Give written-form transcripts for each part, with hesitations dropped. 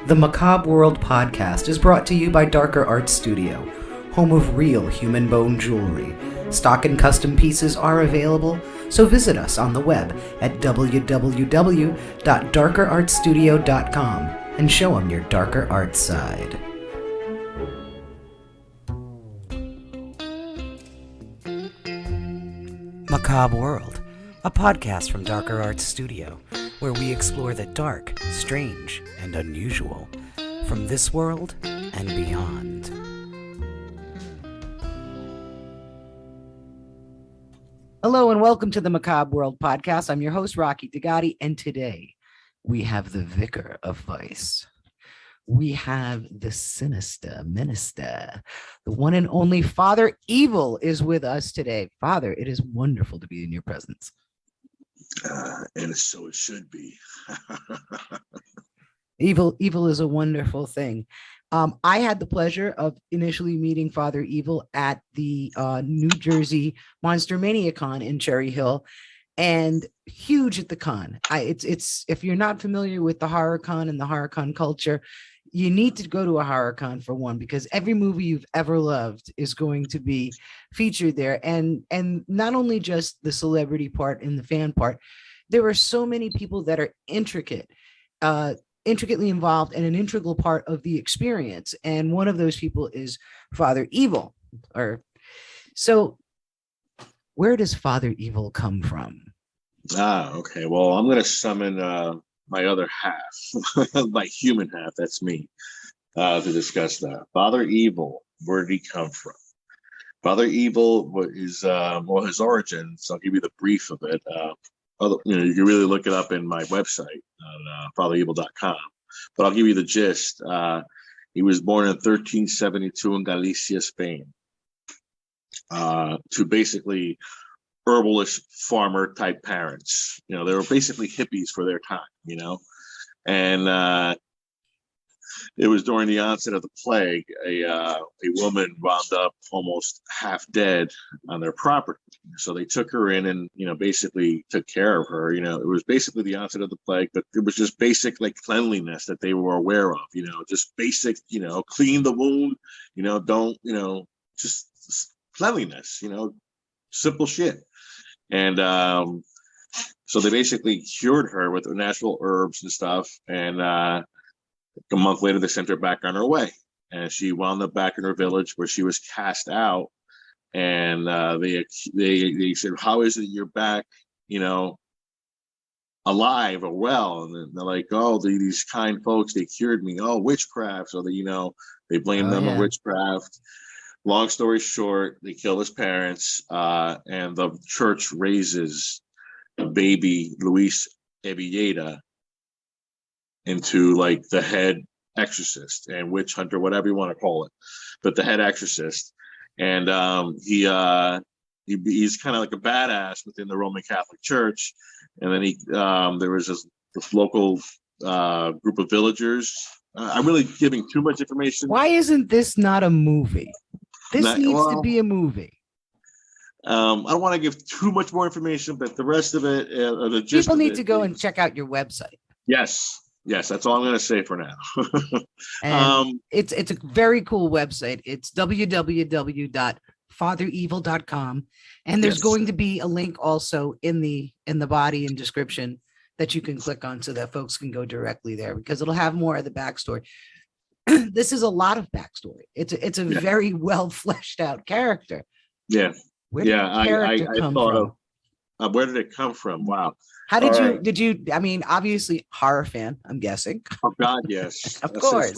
The Macabre World podcast is brought to you by Darker Art Studio, home of real human bone jewelry. Stock and custom pieces are available, so visit us on the web at www.darkerartstudio.com and show them your darker art side. Macabre World, a podcast from Darker Art Studio, where we explore the dark, strange, and unusual from this world and beyond. Hello and welcome to the Macabre World podcast. I'm your host, Rocky Digati, and today we have the Vicar of Vice. We have the sinister minister, the one and only Father Evil is with us today. Father, it is wonderful to be in your presence. And so it should be. Evil is a wonderful thing. I had the pleasure of initially meeting Father Evil at the New Jersey Monster Mania Con in Cherry Hill, and huge at the con. It's if you're not familiar with the horror con and the horror con culture, you need to go to a horror con for one, because every movie you've ever loved is going to be featured there. And not only just the celebrity part and the fan part, there are so many people that are intricately involved and an integral part of the experience. And one of those people is Father Evil. So where does Father Evil come from? Okay. Well, I'm going to summon my other half, my human half, that's me, to discuss that. Father Evil, where did he come from? Father Evil is, his origins, I'll give you the brief of it. You can really look it up in my website on fatherevil.com, but I'll give you the gist. He was born in 1372 in Galicia, Spain, to basically herbalist farmer type parents. They were basically hippies for their time, and it was during the onset of the plague. A woman wound up almost half dead on their property. So they took her in and, basically took care of her. It was basically the onset of the plague, but it was just basic cleanliness that they were aware of, just basic, clean the wound, don't, just cleanliness, simple shit. And so they basically cured her with the natural herbs and stuff. And a month later, they sent her back on her way. And she wound up back in her village where she was cast out. And they said, "How is it you're back, alive or well?" And they're like, "Oh, these kind folks, they cured me. Oh, witchcraft." So they blamed them on witchcraft. Long story short, they kill his parents, and the church raises a baby, Luis Avilleira, into the head exorcist and witch hunter, whatever you want to call it, but the head exorcist. And he's kind of like a badass within the Roman Catholic Church. And then there was this local group of villagers. I'm really giving too much information. Why isn't this not a movie? This needs to be a movie. I don't want to give too much more information, but the rest of it, the gist people need to go and check out your website. Yes, that's all I'm going to say for now. And it's a very cool website. It's www.fatherevil.com, and there's going to be a link also in the body and description that you can click on so that folks can go directly there, because it'll have more of the backstory. This is a lot of backstory. It's a very well fleshed out character. Yeah. Where did the character come from? Where did it come from? Wow. How did you, I mean, obviously horror fan, I'm guessing. Oh God, yes. Of course.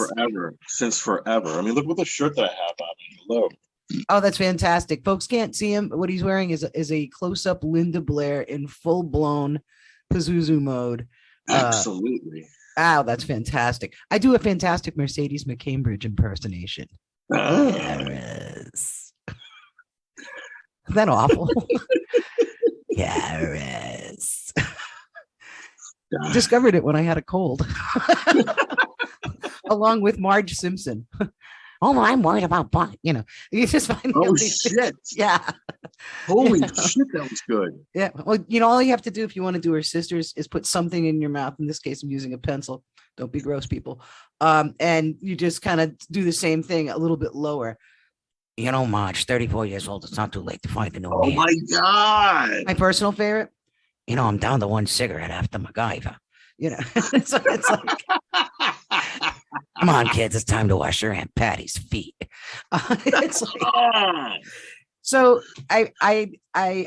Since forever. I mean, look what the shirt that I have on. Hello. Oh, that's fantastic. Folks can't see him, but what he's wearing is a close-up Linda Blair in full-blown Pazuzu mode. Absolutely. That's fantastic. I do a fantastic Mercedes McCambridge impersonation. Yes. Is that awful? Yes. Discovered it when I had a cold. Along with Marge Simpson. oh, I'm worried about buying, you just find Oh all these things. shit! Yeah. Holy shit, that was good. Yeah. Well, all you have to do if you want to do her sisters is put something in your mouth. In this case, I'm using a pencil. Don't be gross, people. And you just kind of do the same thing a little bit lower. Marge, 34 years old. It's not too late to find a new Oh man. my god! My personal favorite, I'm down to one cigarette after MacGyver. So it's like, come on, kids, it's time to wash your Aunt Patty's feet. It's like, so I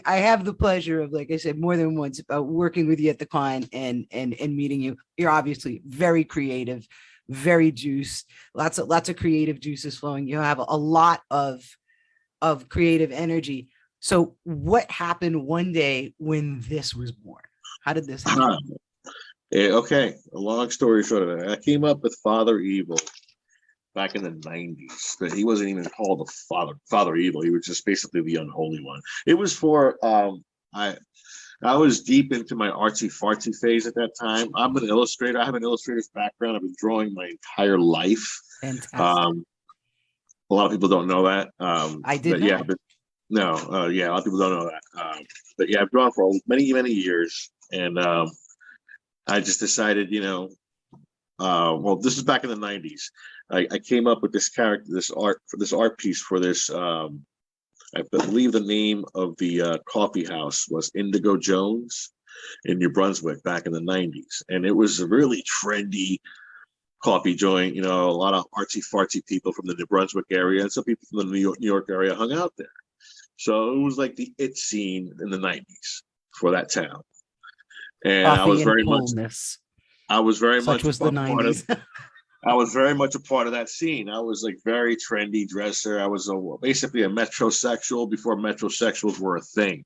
have the pleasure of, like I said, more than once working with you at the con and meeting you. You're obviously very creative, very juice, lots of creative juices flowing. You have a lot of creative energy. So what happened one day when this was born? How did this happen? Okay, a long story short of it, I came up with Father Evil back in the 90s, but he wasn't even called the Father Evil. He was just basically the unholy one. It was for I was deep into my artsy fartsy phase at that time. I'm an illustrator. I have an illustrator's background. I've been drawing my entire life. Fantastic. A lot of people don't know that. I did but not. yeah, but no, yeah, a lot of people don't know that. But yeah, I've drawn for many, many years, and I just decided, well, this is back in the 90s. I came up with this character, this art piece for this. I believe the name of the coffee house was Indigo Jones in New Brunswick back in the 90s. And it was a really trendy coffee joint. A lot of artsy fartsy people from the New Brunswick area and some people from the New York area hung out there. So it was like the it scene in the 90s for that town. And I was very much I was very much a part of that scene. I was like very trendy dresser. I was basically a metrosexual before metrosexuals were a thing.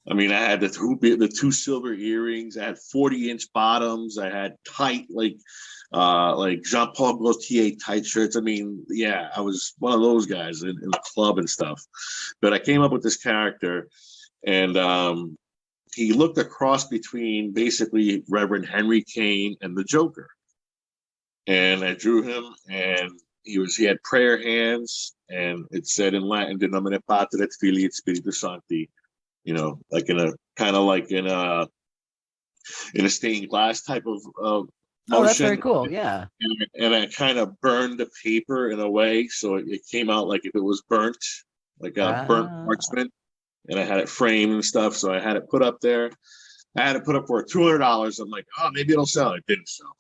I mean, I had the two silver earrings. I had 40-inch bottoms. I had tight like Jean-Paul Gaultier tight shirts. I mean, yeah, I was one of those guys in the club and stuff. But I came up with this character, and he looked a cross between basically Reverend Henry Kane and the Joker. And I drew him, and he had prayer hands, and it said in Latin, "De nomine Patri et Filii et Spiritus Sancti," like in a kind of like in a stained glass type of motion. Oh, that's very cool. Yeah. And I kind of burned the paper in a way so it came out like if it was burnt, like a burnt parchment, and I had it framed and stuff. So I had it put up there. I had it put up for $200. I'm like, oh, maybe it'll sell. It didn't sell.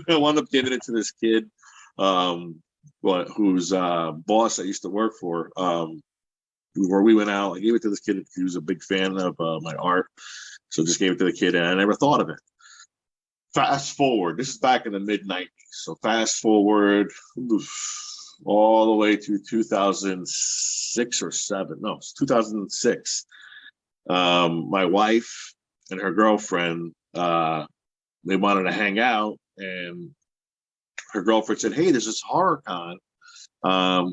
I wound up giving it to this kid, whose boss I used to work for. Before we went out, I gave it to this kid. He was a big fan of my art, so just gave it to the kid, and I never thought of it. Fast forward, this is back in the mid 90s. So fast forward all the way to 2006 or seven. No, it's 2006. My wife and her girlfriend, they wanted to hang out, and her girlfriend said, "Hey, there's this horror con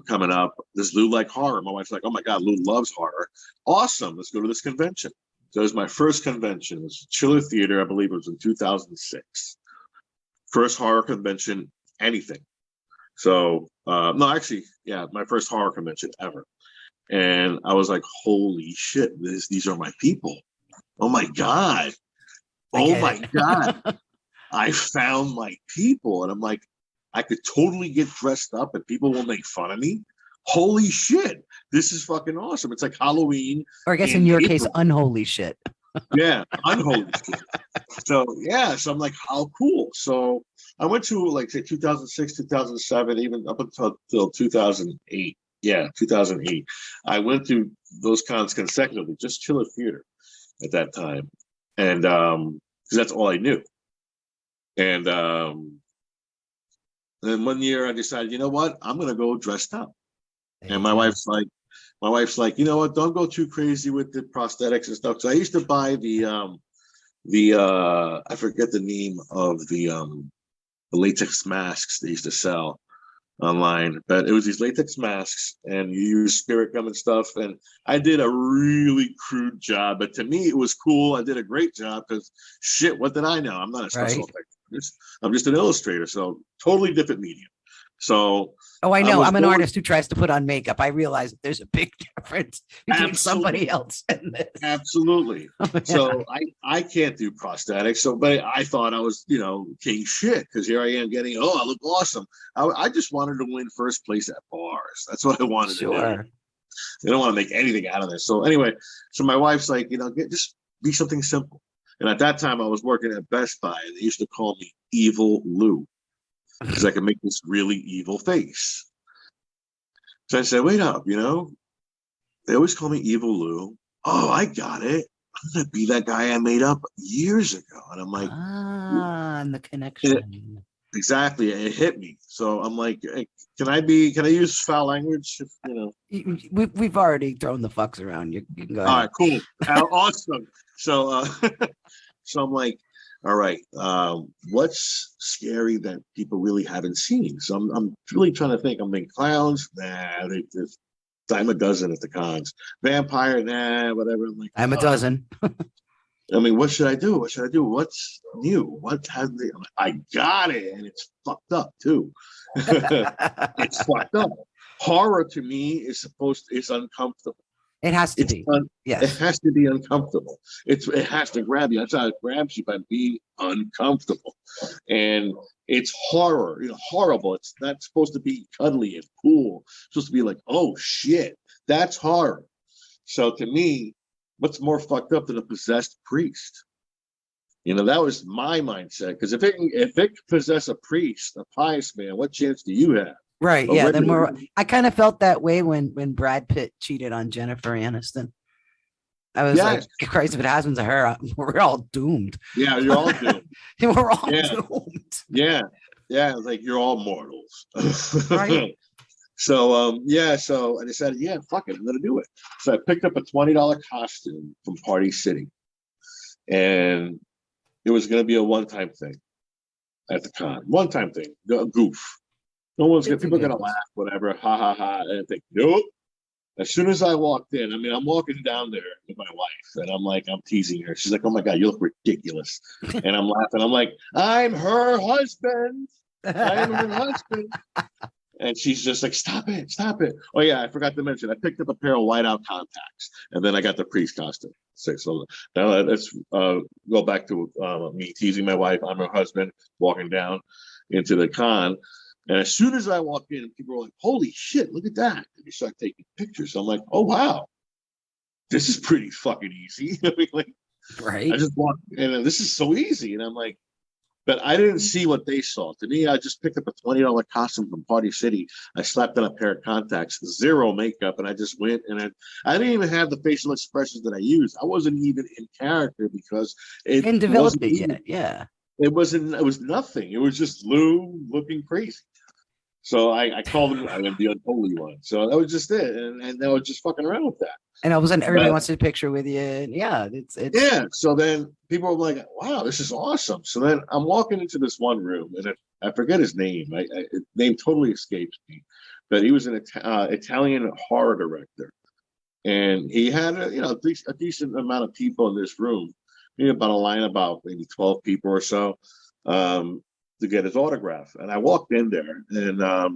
coming up. Does Lou like horror?" My wife's like, "Oh my God, Lou loves horror. Awesome, let's go to this convention." So it was my first convention. It was Chiller Theater, I believe it was in 2006. First horror convention, anything. So, no, actually, yeah, my first horror convention ever. And I was like, holy shit, these are my people. Oh my God. Oh my God. I found my people. And I'm like, I could totally get dressed up and people will make fun of me. Holy shit. This is fucking awesome. It's like Halloween. Or I guess in your case, unholy shit. Yeah, unholy shit. So yeah, so I'm like, how cool. So I went to like say 2006, 2007, even up until 2008. Yeah, 2008. I went to those cons consecutively, just Chiller Theater at that time. And because that's all I knew. And then one year I decided, you know what? I'm gonna go dressed up. And my wife's like, you know what? Don't go too crazy with the prosthetics and stuff. So I used to buy the I forget the name of the latex masks they used to sell online, but it was these latex masks, and you use spirit gum and stuff. And I did a really crude job, but to me it was cool. I did a great job because shit, what did I know? I'm not a special effects artist. I'm just an illustrator, so totally different medium. So Oh, I I know. was I'm an going artist who tries to put on makeup. I realize that there's a big difference between somebody absolutely, else and this. absolutely. Oh, yeah. So I can't do prosthetics. So, but I thought I was, king shit because here I am getting, oh, I look awesome. I just wanted to win first place at bars. That's what I wanted to do. Sure. They don't want to make anything out of this. So anyway, so my wife's like, just be something simple. And at that time, I was working at Best Buy, and they used to call me Evil Lou because I could make this really evil face. So I said, wait up, they always call me Evil Lou. Oh, I got it. I'm gonna be that guy I made up years ago. And I'm like, And the it, connection. exactly, it hit me. So I'm like, hey, can I use foul language? We've already thrown the fucks around. You can go All ahead. right, cool. Awesome. So so I'm like, all right, what's scary that people really haven't seen? So I'm really trying to think. I'm thinking clowns, nah, there's dime a dozen at the cons. Vampire, nah, whatever. I'm like, I'm a dozen. I mean, what should I do? What should I do? What's new? What has the? I got it, and it's fucked up too. It's fucked up. Horror to me is uncomfortable. It has to It's be. it Yes. has to be uncomfortable. It has to grab you. That's how it grabs you by being uncomfortable. And it's horror, horrible. It's not supposed to be cuddly and cool. It's supposed to be like, oh shit, that's horror. So to me, what's more fucked up than a possessed priest? That was my mindset. Because if it could possess a priest, a pious man, what chance do you have? Right. A Yeah. Then regular, I kind of felt that way when Brad Pitt cheated on Jennifer Aniston. I was like, yes, Christ, if it happens to her, we're all doomed. yeah, you're all doomed. We're all Yeah, doomed. yeah, yeah. It's like you're all mortals. Right. So yeah, so I decided, yeah, fuck it, I'm gonna do it. So I picked up a $20 costume from Party City, and it was gonna be a one-time thing at the con. One-time thing, a goof. No one's gonna It's a people are good gonna one. laugh, whatever, ha ha ha. And I think, nope. As soon as I walked in, I mean, I'm walking down there with my wife, and I'm teasing her. She's like, "Oh my god, you look ridiculous," and I'm laughing. I'm like, "I'm her husband. I'm her husband." And she's just like, "Stop it, stop it." Oh yeah, I forgot to mention, I picked up a pair of whiteout contacts, and then I got the priest costume. So now let's go back to me teasing my wife. I'm her husband, walking down into the con. And as soon as I walked in, people were like, "Holy shit, look at that!" And they start taking pictures. So I'm like, "Oh wow, this is pretty fucking easy." I mean, like, I Right. just walked, and this is so easy. And I'm like, but I didn't see what they saw. To me, I just picked up a $20 costume from Party City. I slapped on a pair of contacts, zero makeup, and I just went. And I didn't even have the facial expressions that I used. I wasn't even in character because it And developed wasn't it even. yet. Yeah. It wasn't. It was nothing. It was just Lou looking crazy. So I called him. I am the unholy one. So that was just it, and they were just fucking around with that. And all of a sudden everybody But wants to take a picture with you. And yeah, it's yeah, so then people were like, "Wow, this is awesome." So then I'm walking into this one room, and I forget his name. His name totally escapes me, but he was an Italian horror director, and he had a decent amount of people in this room. Maybe about a line about maybe 12 people or so, to get his autograph. And I walked in there, and as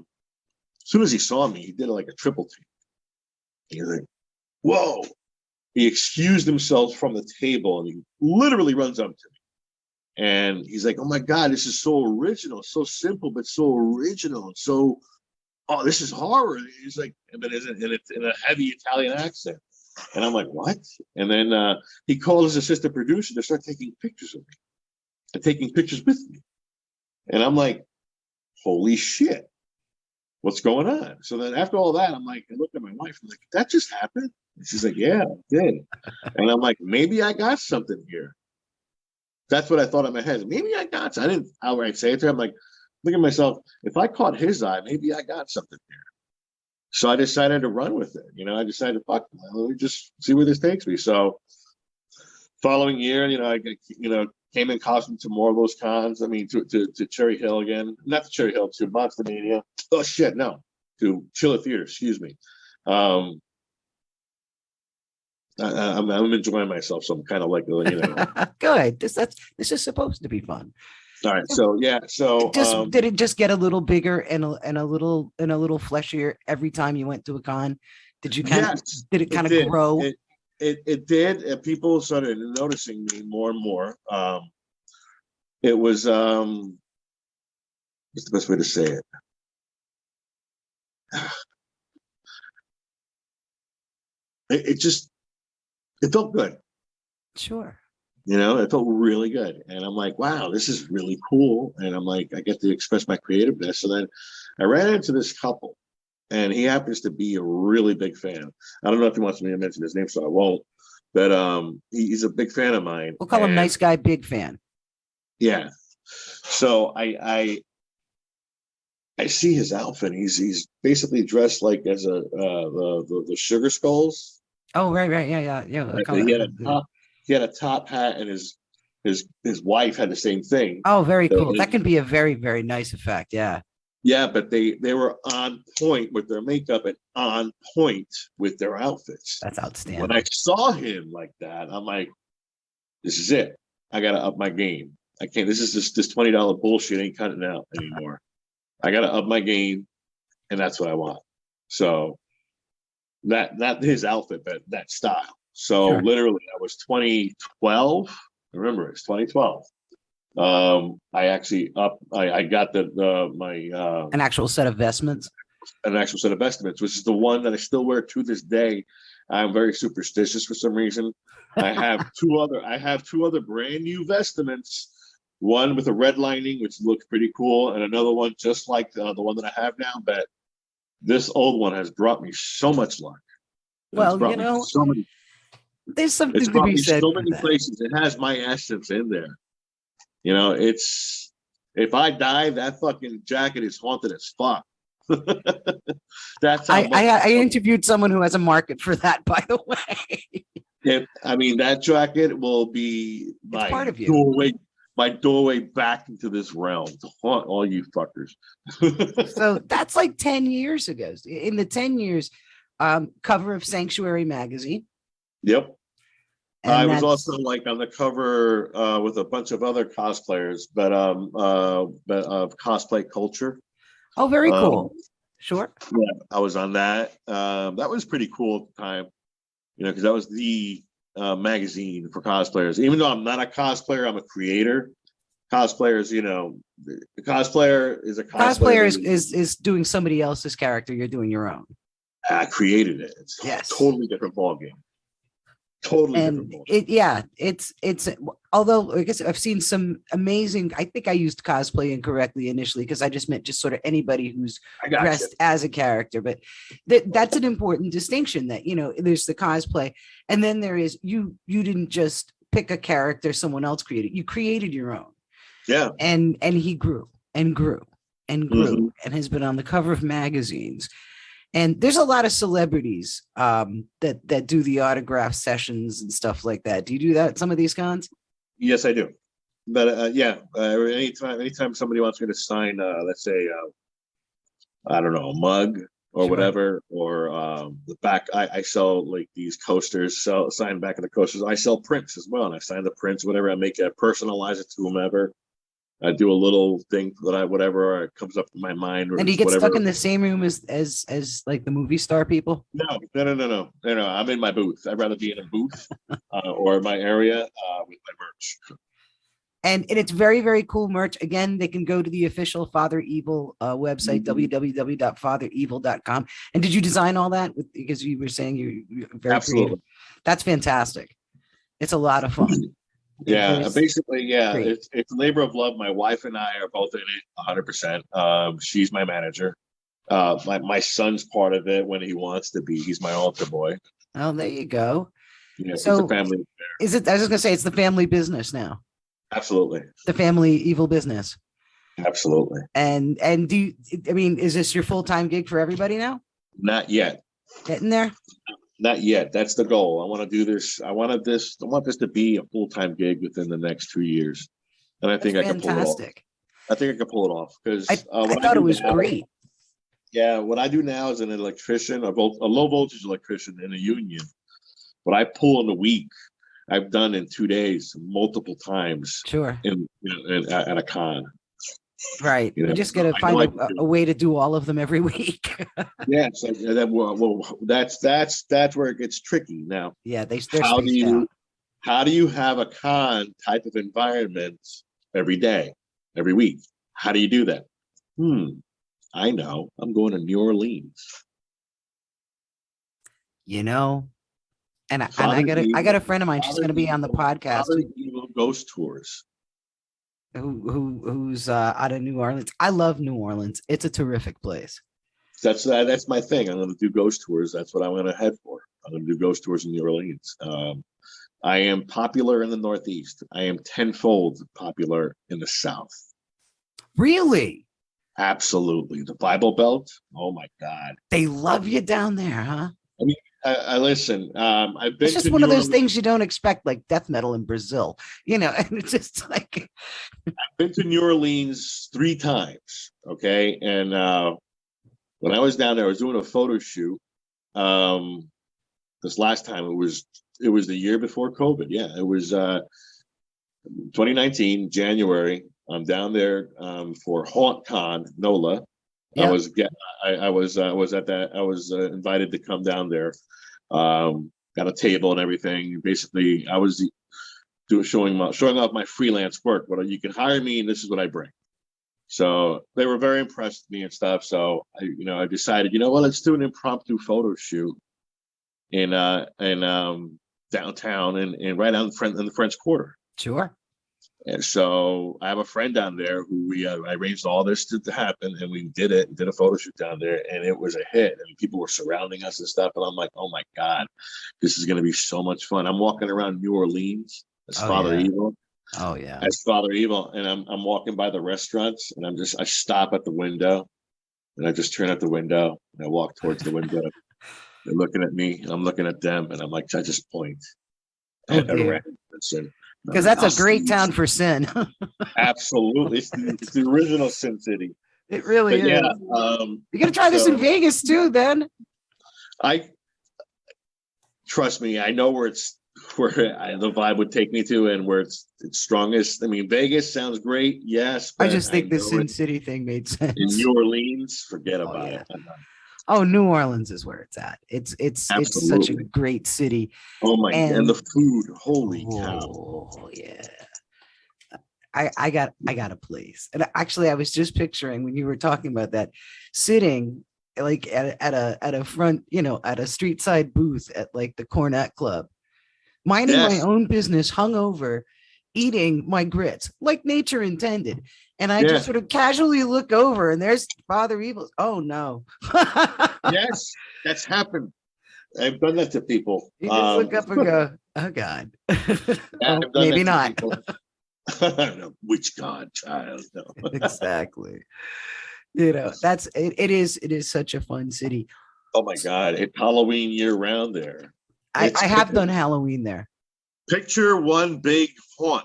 soon as he saw me, he did like a triple take. He's like, "Whoa." He excused himself from the table, and he literally runs up to me. And he's like, "Oh my God, this is so original, so simple, but so original. So, oh, this is horror." He's like, but it's in a heavy Italian accent. And I'm like, "What?" And then he called his assistant producer to start taking pictures of me and taking pictures with me. And I'm like, "Holy shit, what's going on?" So then after all that, I'm like, I looked at my wife, I'm like, "That just happened?" And she's like, "Yeah, it did." And I'm like, maybe I got something here. That's what I thought in my head. Maybe I got something. I didn't outright say it to him. I'm like, look at myself. If I caught his eye, maybe I got something here. So I decided to run with it. I decided, fuck, let me just see where this takes me. So following year, I came in costume to more of those cons. I mean, to Cherry Hill again, not to Cherry Hill, to Monster Mania. Oh shit, no, to Chiller Theater. Excuse me. I'm enjoying myself, so I'm kind of like good. This is supposed to be fun. All right. So yeah. So Did it just get a little bigger and a little fleshier every time you went to a con? Did you kind of yes, did it it kind of did. grow? It did, and people started noticing me more and more. It was what's the best way to say it? It just it felt good. Sure. It felt really good. And I'm like, wow, this is really cool. And I'm like, I get to express my creativeness. And then I ran into this couple, and he happens to be a really big fan. I don't know if he wants me to mention his name, so I won't. But he's a big fan of mine. We'll call him nice guy, big fan. Yeah. So I see his outfit. He's basically dressed like as the Sugar Skulls. Oh, right. Yeah. Like, he had a top hat, and his wife had the same thing. Oh, very cool. So, That can be a very, very nice effect. Yeah. yeah, but they were on point with their makeup and on point with their outfits. That's When I outstanding. saw him like that, I'm like, this is it. I gotta up my game. I can't. This is just this $20 bullshit ain't cutting out anymore. I gotta up my game, and that's what I want. So that his outfit, that style. So Sure. literally, that was 2012. Remember, it's 2012. I actually I got my An actual set of vestments. an actual set of estimates, which is the one that I still wear to this day. I'm very superstitious for some reason. I have two other brand new vestments. One with a red lining, which looks pretty cool, and another one just like the one that I have now. But this old one has brought me so much luck. It's Well, brought me so many. there's something It's to brought be me said so for many that. places. It has my essence in there. It's if I die, that fucking jacket is haunted as fuck. That's how much. I interviewed someone who has a market for that, by the way. I mean, that jacket will be It's part of you. my doorway back into this realm to haunt all you fuckers. So that's like 10 years ago. In the 10 years, cover of Sanctuary magazine. Yep. And I was also like on the cover with a bunch of other cosplayers, but of cosplay culture. oh, very Um, cool. Sure. yeah, I was on that. That was pretty cool at the time, because that was the magazine for cosplayers. Even though I'm not a cosplayer, I'm a creator. Cosplayers, the cosplayer is a Cosplayer cosplayer. is doing somebody else's character. You're doing your own. I created it. It's Yes. a totally different ballgame. Totally different ballgame. It's although I guess I've seen some amazing. I think I used cosplay incorrectly initially because I just meant just sort of anybody who's I got dressed as a character. But that's an important distinction that there's the cosplay, and then there is you didn't just pick a character someone else created. You created your own. Yeah. And he grew and grew and grew Mm-hmm. and has been on the cover of magazines. And there's a lot of celebrities that do the autograph sessions and stuff like that. Do you do that at some of these cons? Yes, I do. But anytime somebody wants me to sign, let's say, I don't know, a mug or Sure. whatever, or the back, I sell like these coasters, sign back of the coasters. I sell prints as well, and I sign the prints, whatever. I make it, personalize it to whomever. I do a little thing that whatever comes up in my mind, or And he gets whatever. stuck in the same room as like the movie star people. No. I'm in my booth. I'd rather be in a booth or my area with my merch. And it's very, very cool merch. Again, they can go to the official Father Evil website, www.fatherevil.com. And did you design all that? Because you were saying you're very Absolutely. creative. That's fantastic. It's a lot of fun. Yeah, basically, yeah, it's a labor of love. My wife and I are both in it 100%. She's my manager. My son's part of it when he wants to be. He's my altar boy. Oh, there you go. Yeah, So it's a family affair. Is it? I was just gonna say it's the family business now. Absolutely. The family evil business. Absolutely. And do you, I mean, is this your full-time gig for everybody now? Not yet. Getting there? Not yet. That's the goal. I want to do this. I want this to be a full-time gig within the next 2 years. And I think I can pull it off. I think I can pull it off because I thought it was great. Yeah, what I do now is an electrician, a low voltage electrician in a union. What I pull in a week, I've done in 2 days multiple times Sure. at a con. Right. You You know, just so got to I know find I a, can a do a it. way to do all of them every week. Yes, that's where it gets tricky. Now, Yeah, they're how do spaced you out. how do you have a con type of environment every day, every week? How do you do that? Hmm, I know. I'm going to New Orleans. You know, and Father I got Evil, a friend of mine. She's going to be on the podcast Father Evil ghost tours. who's out of New Orleans. I love New Orleans. It's a terrific place. That's my thing. I'm going to do ghost tours. That's what I'm going to head for. I'm going to do ghost tours in New Orleans. I am popular in the Northeast. I am tenfold popular in the South. Really? Absolutely. The Bible Belt. Oh my God. They love you down there, huh? I mean, I listen. I've It's been just to one of New those Orleans. things you don't expect, like death metal in Brazil, and it's just like, Been to New Orleans 3 times. Okay, and when I was down there, I was doing a photo shoot. Um, this last time it was the year before COVID. Yeah, it was 2019 January. I'm down there for HauntCon NOLA. I yeah, was get I was at that. I was invited to come down there. Got a table and everything. Basically, I was showing off my freelance work. But you can hire me, and this is what I bring. So they were very impressed with me and stuff. So I decided, well, let's do an impromptu photo shoot in downtown and right on the French Quarter. sure. And so I have a friend down there who I arranged all this to happen, and we did a photo shoot down there, and it was a hit. And people were surrounding us and stuff, and I'm like, oh my God, this is going to be so much fun. I'm walking around New Orleans as Oh Father yeah. Evil, Oh yeah. and I'm walking by the restaurants, and I stop at the window, and I just turn out the window, and I walk towards the window. They're looking at me, and I'm looking at them, and I'm like, I just point Oh at a dear. random person. Because Like, that's I'll a see great you. town for sin. Absolutely, it's the original Sin City. It really But yeah, is. You got to try this in so Vegas too, then. I trust me. I know where the vibe would take me to, and where it's strongest. I mean, Vegas sounds great, yes, I but just I think the know Sin City thing made in sense. New Orleans, forget Oh about yeah. it. Oh, New Orleans is where it's at. It's such a Absolutely. great city. Oh my, and And the food, holy cow. oh yeah. I got a place. And actually I was just picturing when you were talking about that, sitting like at a front, at a street side booth at like the Cornet Club, minding my Yes, own business, hungover, eating my grits like nature intended. And I just yes, sort of casually look over and there's Father Evil. Oh no. yes, that's happened. I've done that to people. You just look up and go, oh God. Yeah, Oh, I've done maybe that to not. people. No, which God, child? No. Exactly. That's it is such a fun city. Oh my God, it's Halloween year round there. I have done Halloween there. Picture one big haunt.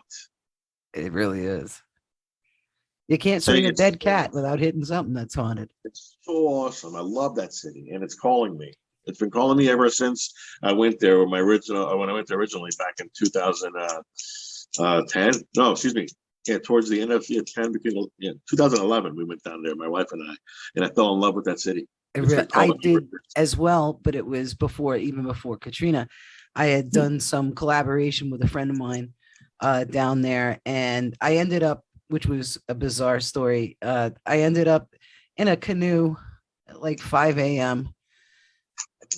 It really is. You can't Hey, swing a dead cat without hitting something that's haunted. it's so awesome. I love that city, and it's calling me. It's been calling me ever since I went there. When I went there originally back in 2010. No, excuse me. Yeah, towards the end of 2011, we went down there, my wife and I fell in love with that city. It's been I calling me ever did since. as well, but it was even before Katrina. I had done some collaboration with a friend of mine down there, and I ended up, which was a bizarre story. I ended up in a canoe at like 5 a.m.,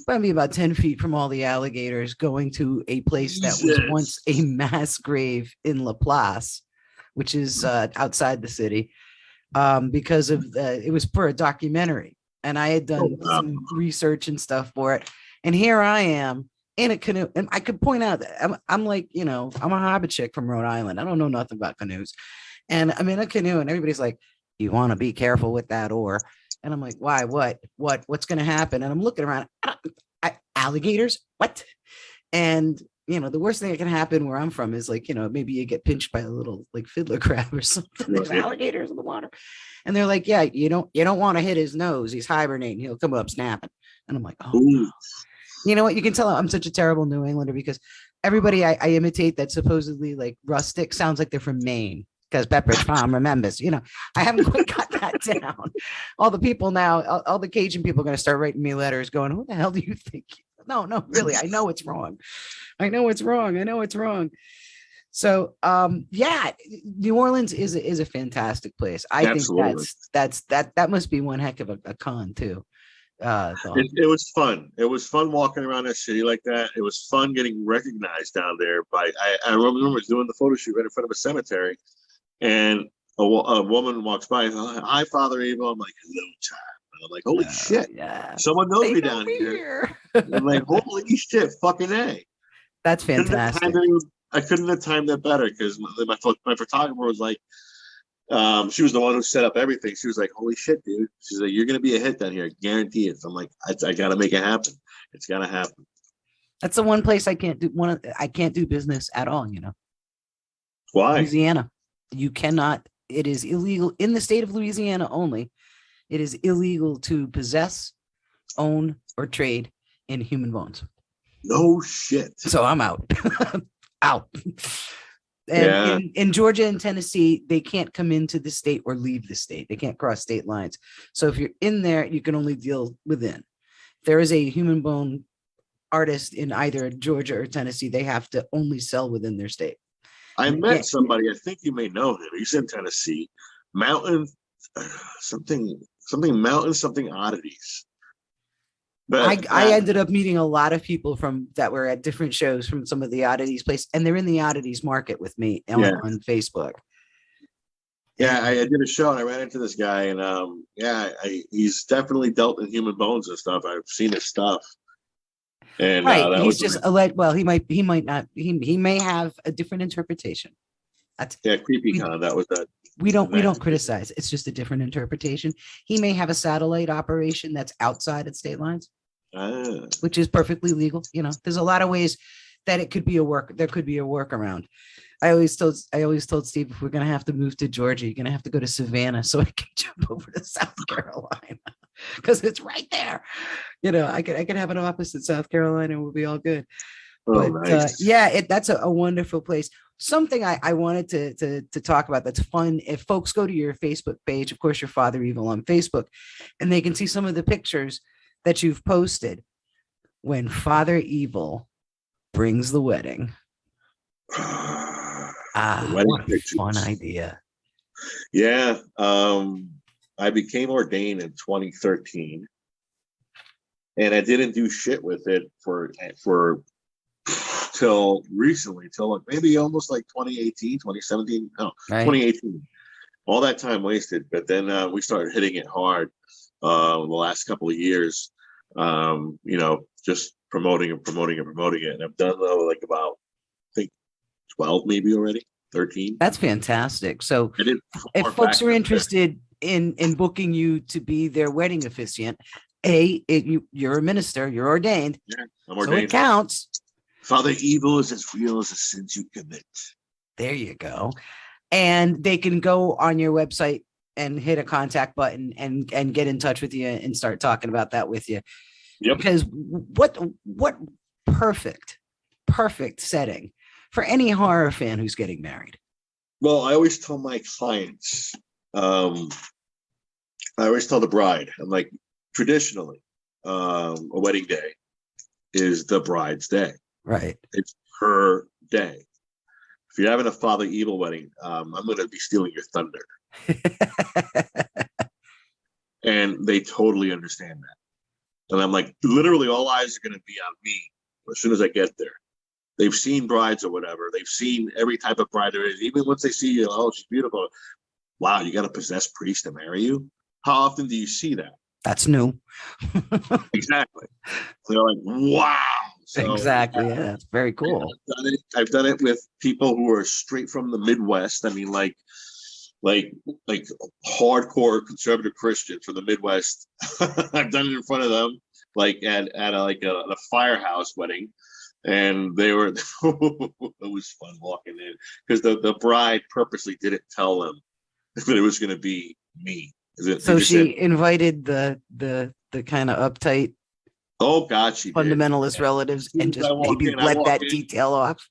probably about 10 feet from all the alligators, going to a place that was once Jesus. a mass grave in La Place, which is outside the city, because it was for a documentary. And I had Oh, done wow. some research and stuff for it. And here I am in a canoe. And I could point out that I'm like, I'm a hobbit chick from Rhode Island. I don't know nothing about canoes. And I'm in a canoe and everybody's like, you want to be careful with that oar. And I'm like, why? What's going to happen? And I'm looking around. Alligators? What? And the worst thing that can happen where I'm from is like, maybe you get pinched by a little like fiddler crab or something. There's alligators in the water. And they're like, yeah, you don't want to hit his nose. He's hibernating. He'll come up snapping. And I'm like, oh, Ooh. you know what? You can tell I'm such a terrible New Englander because everybody I imitate that's supposedly like rustic sounds like they're from Maine because Pepperidge Farm remembers. I haven't quite got that down. All the people now, all the Cajun people are going to start writing me letters going, who the hell do you think? No, really, I know it's wrong. I know it's wrong. So yeah, New Orleans is a fantastic place. I Absolutely. think that must be one heck of a con too. It was fun. It was fun walking around that city like that. It was fun getting recognized down there by. I remember doing the photo shoot right in front of a cemetery, and a woman walks by. Hi, Father Evil. I'm like, hello, child. And I'm like, holy shit! Yeah, Someone knows they me know down me here. I'm like, holy shit, fucking A. That's fantastic. I couldn't have timed that better because my photographer was like, she was the one who set up everything. She was like, holy shit, dude. She's like, you're going to be a hit down here. Guarantee it. So I'm like, I got to make it happen. It's got to happen. That's the one place I can't do business at all. Why? Louisiana. You cannot, it is illegal in the state of Louisiana only. It is illegal to possess, own, or trade in human bones. No shit. So I'm out. Out. And Yeah. in Georgia and Tennessee, they can't come into the state or leave the state. They can't cross state lines. So if you're in there, you can only deal within. If there is a human bone artist in either Georgia or Tennessee, they have to only sell within their state. I met somebody, I think you may know him. He's in Tennessee. Mountain, something mountain, something oddities. But I ended up meeting a lot of people that were at different shows from some of the oddities place, and they're in the oddities market with me on Facebook. Yeah, I did a show and I ran into this guy, and he's definitely dealt in human bones and stuff. I've seen his stuff. And right, he's just alleged. Well, he might not. He may have a different interpretation. Creepy con. That was that. We don't criticize. It's just a different interpretation. He may have a satellite operation that's outside of state lines, which is perfectly legal. There's a lot of ways that it could be there could be a workaround. I always told Steve, if we're gonna have to move to Georgia, you're gonna have to go to Savannah so I can jump over to South Carolina because it's right there. I could have an office in South Carolina and we'll be all good. Oh, But nice. that's a wonderful place. Something I wanted to talk about that's fun. If folks go to your Facebook page, of course, your Father Evil on Facebook, and they can see some of the pictures that you've posted when Father Evil brings the wedding. What a fun idea. Yeah. I became ordained in 2013, and I didn't do shit with it for till recently, till maybe almost like 2018, 2017, no, right. 2018. All that time wasted, but then we started hitting it hard the last couple of years. Just promoting it, and I've done like about I think 12 maybe already, 13. That's fantastic. So if folks are interested in booking you to be their wedding officiant, you're a minister, you're ordained. Yeah, I'm ordained. So it counts. Father Evil is as real as the sins you commit. There you go. And they can go on your website and hit a contact button and get in touch with you and start talking about that with you. Yep. Because what perfect setting for any horror fan who's getting married. Well, I always tell my clients, I always tell the bride, I'm like, traditionally, a wedding day is the bride's day. Right. It's her day. If you're having a Father Evil wedding, I'm going to be stealing your thunder. And they totally understand that. And I'm like, literally all eyes are going to be on me as soon as I get there. They've seen brides or whatever. They've seen every type of bride there is. Even once they see you, oh, she's beautiful. Wow, you got a possessed priest to marry you? How often do you see that? That's new. Exactly. So they're like, wow. So, exactly. Yeah, that's very cool. I've done it with people who are straight from the Midwest. I mean, like hardcore conservative Christians from the Midwest. I've done it in front of them, like at a firehouse wedding, and they were. It was fun walking in because the bride purposely didn't tell them that it was going to be me. So she invited the kind of uptight Oh God, she did. fundamentalist relatives, and I just walk maybe in, I let walk that in. detail off.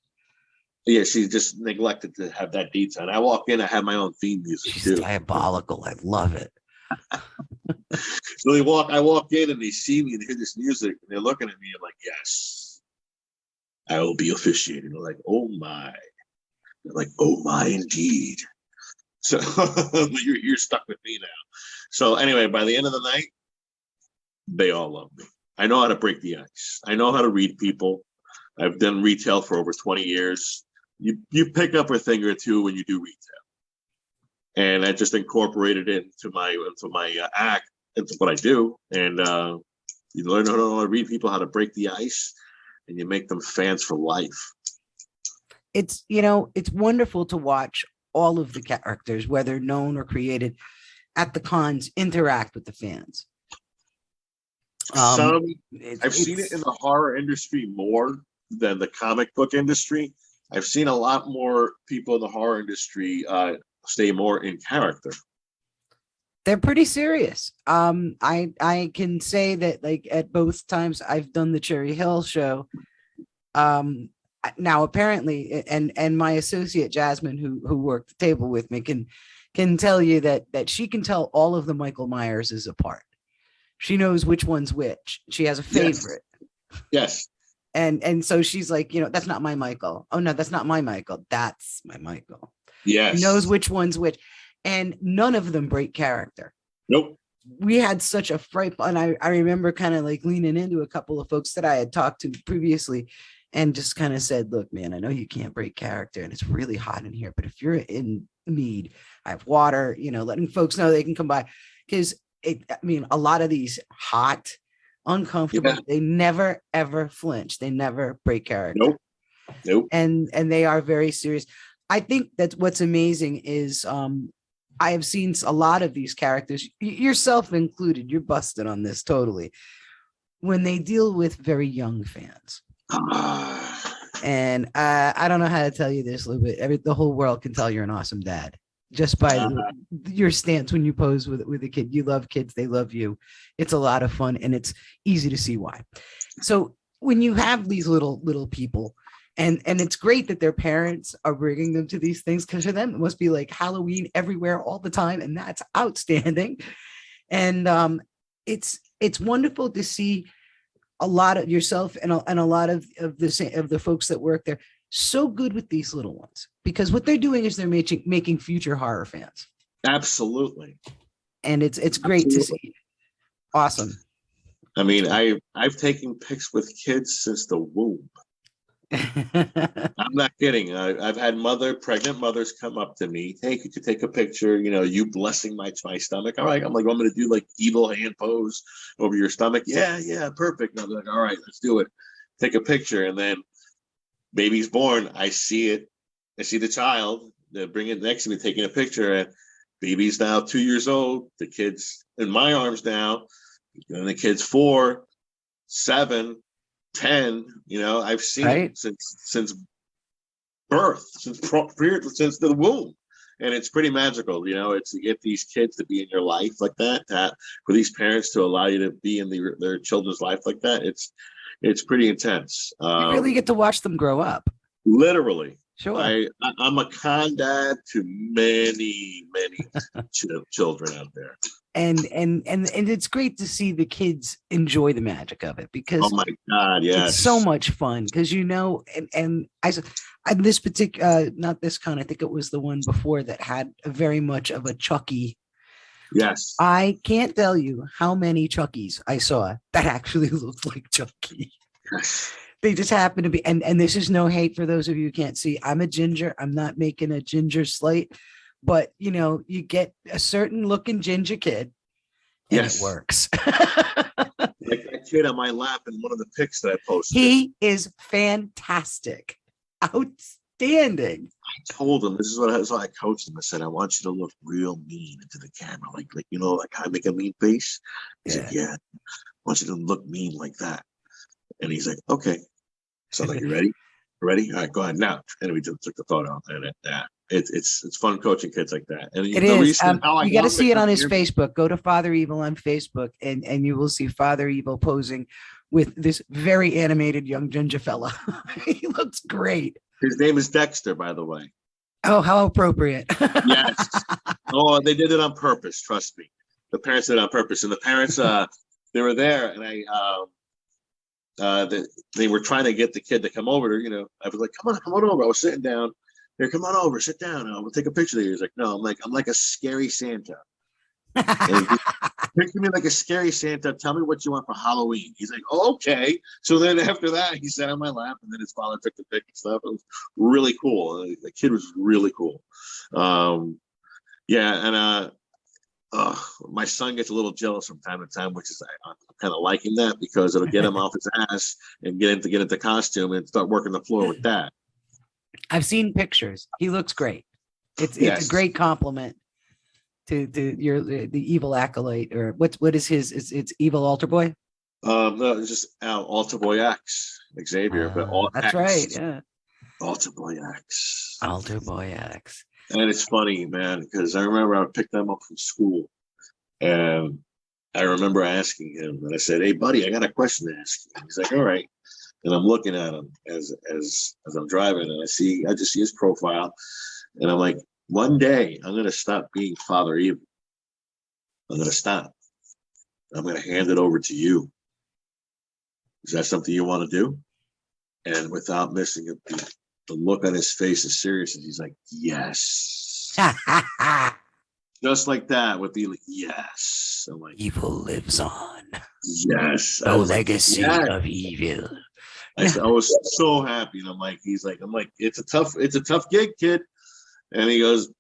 Yeah, she just neglected to have that detail. And I walk in, I have my own theme music She's too. diabolical. I love it. So I walk in and they see me and they hear this music and they're looking at me. I'm like, yes, I will be officiating. They're like, oh my. They're like, oh my, indeed. So you're stuck with me now. So anyway, by the end of the night, they all love me. I know how to break the ice. I know how to read people. I've done retail for over 20 years. You pick up a thing or two when you do retail, and I just incorporated it into my act, into what I do, and you learn how to read people, how to break the ice, and you make them fans for life. It's, you know, it's wonderful to watch all of the characters, whether known or created, at the cons interact with the fans. Some I've seen it in the horror industry more than the comic book industry. I've seen a lot more people in the horror industry stay more in character. They're pretty serious. I can say that, like, at both times I've done the Cherry Hill show. Now apparently, and my associate Jasmine, who worked the table with me, can tell you that she can tell all of the Michael Myerses apart. She knows which one's which. She has a favorite. Yes. And so she's like, you know, that's not my Michael. Oh no, that's not my Michael. That's my Michael. Yes. She knows which one's which. And none of them break character. Nope. We had such a fright. And I remember kind of like leaning into a couple of folks that I had talked to previously and just kind of said, look, man, I know you can't break character and it's really hot in here, but if you're in need, I have water, you know, letting folks know they can come by. Because a lot of these hot, uncomfortable, they never ever flinch. They never break character. Nope. And they are very serious. I think that's what's amazing is I have seen a lot of these characters, yourself included, you're busted on this totally, when they deal with very young fans. And I don't know how to tell you this, Lou, but the whole world can tell you're an awesome dad just by your stance when you pose with a kid. You love kids, they love you. It's a lot of fun, and it's easy to see why. So when you have these little people, and it's great that their parents are bringing them to these things, because for them it must be like Halloween everywhere all the time, and that's outstanding. And it's wonderful to see a lot of yourself and a lot of the folks that work there so good with these little ones, because what they're doing is they're making future horror fans. Absolutely. And it's great to see. Awesome. I mean, I've taken pics with kids since the womb. I'm not kidding. I've had pregnant mothers come up to me. Hey, could you take a picture? You know, you blessing my stomach. All right. I'm like, I'm going to do like evil hand pose over your stomach. Yeah, perfect. And I'm like, all right, let's do it. Take a picture. And then baby's born. I see it. I see the child. They bring it next to me, taking a picture. And baby's now 2 years old. The kid's in my arms now. And the kid's 4, 7, 10. You know, I've seen it since birth, since the womb. And it's pretty magical, you know. It's to get these kids to be in your life like that, for these parents to allow you to be in their children's life like that. It's pretty intense. You really get to watch them grow up. Literally. Sure. I'm a con dad to many children out there. And it's great to see the kids enjoy the magic of it, because oh my God, yes, it's so much fun. Because and this particular not this con, I think it was the one before that had very much of a Chucky. Yes. I can't tell you how many Chuckies I saw that actually looked like Chucky. They just happen to be, and this is no hate for those of you who can't see. I'm a ginger. I'm not making a ginger slight, but you know, you get a certain looking ginger kid, and yes, it works. Like that kid on my lap in one of the pics that I posted. He is fantastic, outstanding. I told him this is what I coached him. I said, I want you to look real mean into the camera, like you know, like I make a mean face. He said, yeah, I want you to look mean like that. And he's like, okay. So I'm like, you ready? Ready? All right, go ahead now. And we just took the photo, and it's fun coaching kids like that. And it is. You got to see it on his Facebook. Go to Father Evil on Facebook, and you will see Father Evil posing with this very animated young ginger fella. He looks great. His name is Dexter, by the way. Oh, how appropriate. Yes. Oh, they did it on purpose. Trust me. The parents did it on purpose. And the parents, they were there, and they were trying to get the kid to come over. I was like, come on over. I was sitting down. Here, come on over, sit down. We'll take a picture of you. He's like, no, I'm like a scary Santa. Picture me like a scary Santa. Tell me what you want for Halloween. He's like, oh, okay. So then after that, he sat on my lap, and then his father took the pic and stuff. It was really cool. The kid was really cool. Yeah, and my son gets a little jealous from time to time, which is I'm kind of liking that, because it'll get him off his ass and get into costume and start working the floor with that. I've seen pictures. He looks great. It's a great compliment to the evil acolyte, or what is his? It's evil altar boy. No, it's just Altar Boy X, Xavier, but that's X, right. Yeah, Altar Boy X. Altar Boy X. And it's funny, man, because I remember I picked them up from school, and I remember asking him, and I said, "Hey, buddy, I got a question to ask you." He's like, "All right." And I'm looking at him as I'm driving, and I just see his profile, and I'm like, one day I'm gonna stop being Father Evil. I'm gonna stop. I'm gonna hand it over to you. Is that something you want to do? And without missing it, the look on his face is serious, and he's like, yes. Just like that, with the yes. I'm like, evil lives on. Yes. No legacy of evil. I was so happy, and I'm like, it's a tough gig, kid. And he goes,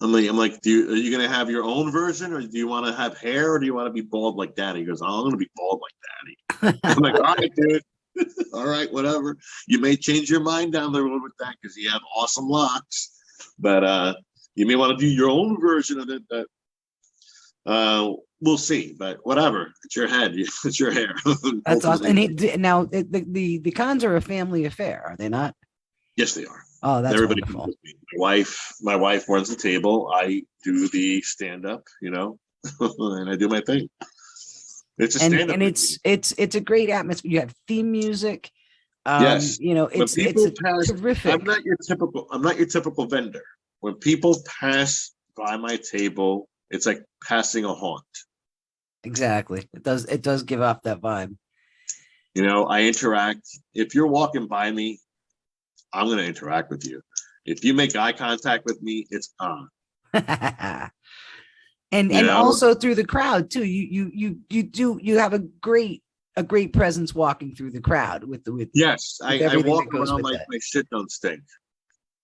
I'm like, are you gonna have your own version, or do you want to have hair, or do you want to be bald like Daddy? He goes, oh, I'm gonna be bald like Daddy. I'm like, all right, dude. All right, whatever. You may change your mind down the road with that, because you have awesome locks, but you may want to do your own version of it. But we'll see. But whatever, it's your head, it's your hair. That's awesome. And now the cons are a family affair, are they not? Yes, they are. Oh, that's everybody. Wonderful. My wife runs the table. I do the stand up, and I do my thing. It's a stand up, and it's a great atmosphere. You have theme music. Yes, it's terrific. I'm not your typical vendor. When people pass by my table, it's like passing a haunt. Exactly. It does give off that vibe. I interact. If you're walking by me, I'm going to interact with you. If you make eye contact with me, it's on. and also through the crowd too. You have a great presence walking through the crowd with yes. I walk around like my shit don't stink.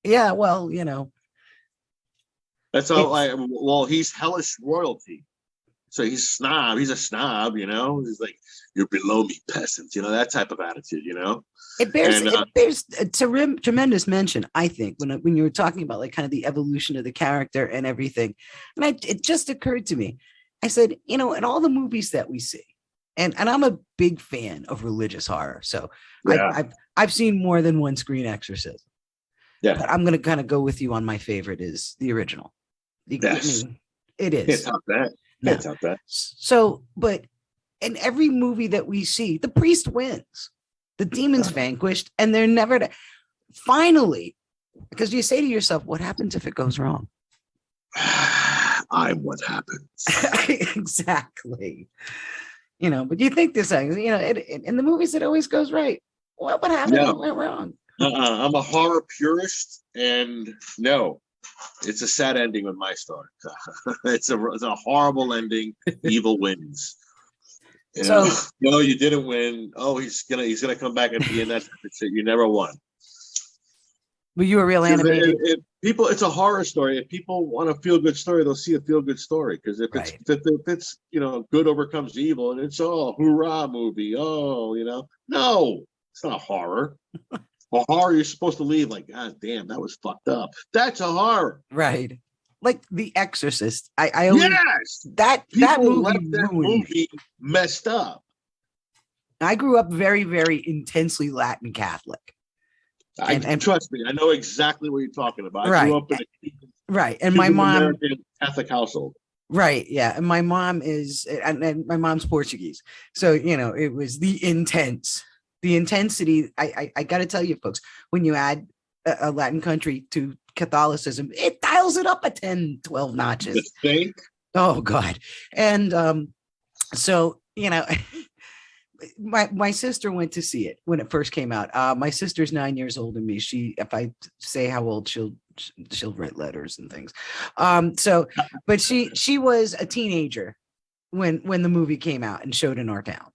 Yeah, well, that's all. Well, he's hellish royalty. So he's a snob, he's like, you're below me, peasant, that type of attitude, It bears a tremendous mention, I think, when you were talking about like kind of the evolution of the character and everything. And it just occurred to me, I said, in all the movies that we see, and I'm a big fan of religious horror. So yeah. I've seen more than one screen exorcism. Yeah. But I'm going to kind of go with you on my favorite is the original. Yes. It is. Can't top that. Can't top that. So, but in every movie that we see, the priest wins. The demon's vanquished, and they're never finally, because you say to yourself, what happens if it goes wrong? I'm what happens. Exactly. But you think this thing, in the movies, it always goes right. What happened? Yeah. What went wrong? I'm a horror purist, and no, it's a sad ending with my story. It's a horrible ending. Evil wins. No, you didn't win. Oh, he's gonna come back at the end. That's it. You never won. Were you a real animated? It's a horror story. If people want a feel good story, they'll see a feel good story. Because if it's good overcomes evil, and it's hoorah movie. No, it's not a horror. A horror, you're supposed to leave like, God damn, that was fucked up. That's a horror, right? Like The Exorcist. I always, yes, that movie messed up. I grew up very, very intensely Latin Catholic. And trust me, I know exactly what you're talking about. I right. grew up in and my mom American Catholic household. Right. Yeah. And my mom is, and my mom's Portuguese. So, it was the intensity. I got to tell you, folks, when you add a Latin country to Catholicism, it dials it up a 10, 12 The notches. thing. Oh, God. And so, my sister went to see it when it first came out. My sister's 9 years older than me. If I say how old, she'll write letters and things. But she was a teenager when the movie came out and showed in our town,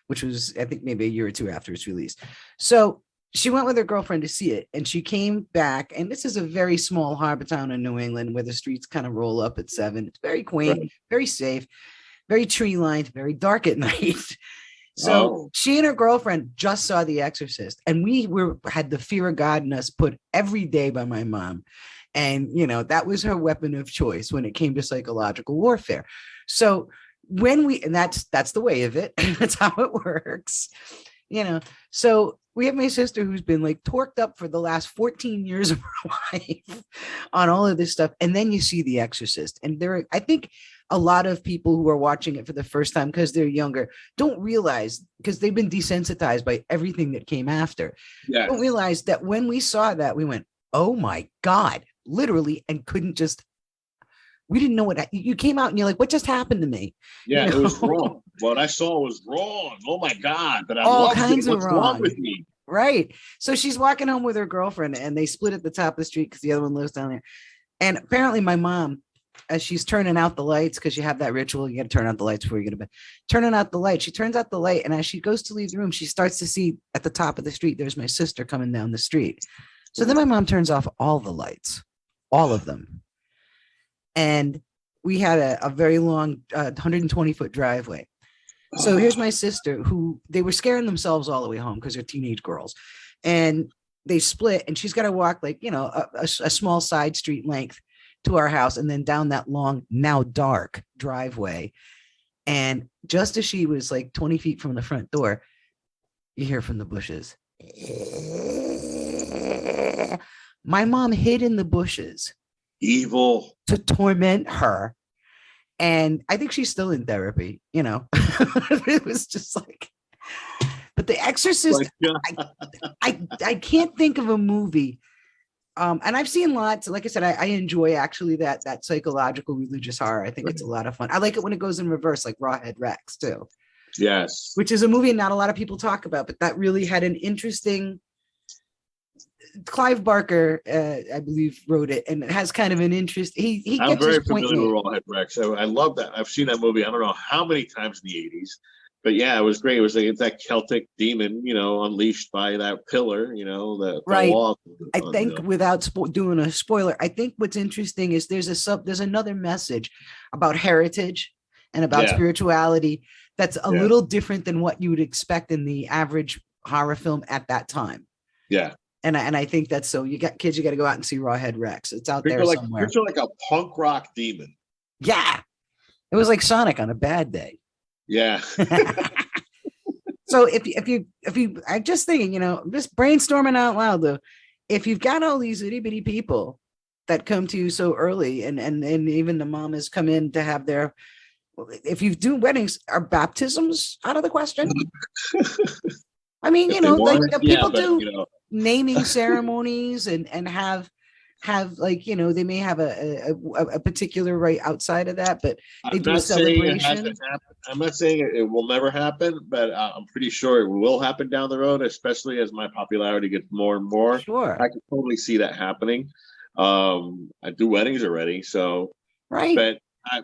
which was, I think, maybe a year or two after its release. So she went with her girlfriend to see it, and she came back. And this is a very small harbor town in New England where the streets kind of roll up at 7. It's very quaint, Right. very safe, very tree lined, very dark at night. So Oh, she and her girlfriend just saw The Exorcist, and we had the fear of God in us put every day by my mom. And, that was her weapon of choice when it came to psychological warfare. So and that's the way of it. That's how it works. So we have my sister who's been like torqued up for the last 14 years of her life on all of this stuff. And then you see The Exorcist, and I think a lot of people who are watching it for the first time because they're younger don't realize, because they've been desensitized by everything that came after. yeah. Don't realize that when we saw that, we went, oh my God, literally, and we didn't know what you came out and you're like, what just happened to me? Yeah, it was wrong. What I saw was wrong. Oh my God, but I All loved kinds it. of What's wrong wrong. with me? Right. So she's walking home with her girlfriend, and they split at the top of the street because the other one lives down there. And apparently my mom, as she's turning out the lights, because you have that ritual, you got to turn out the lights before you go to bed. Turning out the light, she turns out the light, and as she goes to leave the room, she starts to see at the top of the street, there's my sister coming down the street. So then my mom turns off all the lights, all of them. And we had a very long 120-foot driveway. So here's my sister, who they were scaring themselves all the way home because they're teenage girls. And they split, and she's got to walk like, a small side street length to our house, and then down that long, now dark driveway. And just as she was like 20 feet from the front door, you hear from the bushes. My mom hid in the bushes. Evil. To torment her. And I think she's still in therapy, It was just like, but The Exorcist, I can't think of a movie. And I've seen lots. Like I said, I enjoy actually that psychological religious horror. I think it's a lot of fun. I like it when it goes in reverse, like Rawhead Rex too. Yes. Which is a movie not a lot of people talk about, but that really had an interesting. Clive Barker, I believe, wrote it, and it has kind of an interest. He I'm gets very his point familiar made. with Rawhead Rex. So I love that. I've seen that movie. I don't know how many times in the 80s, but yeah, it was great. It was like that Celtic demon, unleashed by that pillar, that Right. fell off. I think without doing a spoiler, I think what's interesting is there's another message about heritage and about spirituality that's a little different than what you would expect in the average horror film at that time. Yeah. And I think that's so. You got kids, you got to go out and see Rawhead Rex. It's out there somewhere. Picture like a punk rock demon. Yeah, it was like Sonic on a bad day. Yeah. So if you, I'm just thinking, just brainstorming out loud though. If you've got all these itty bitty people that come to you so early, and even the mom has come in to have their, if you do weddings, are baptisms out of the question? I mean, people do naming ceremonies and have like, they may have a particular right outside of that, but they do a celebration. I'm not saying it will never happen, but I'm pretty sure it will happen down the road, especially as my popularity gets more and more. Sure. I can totally see that happening. I do weddings already, so right.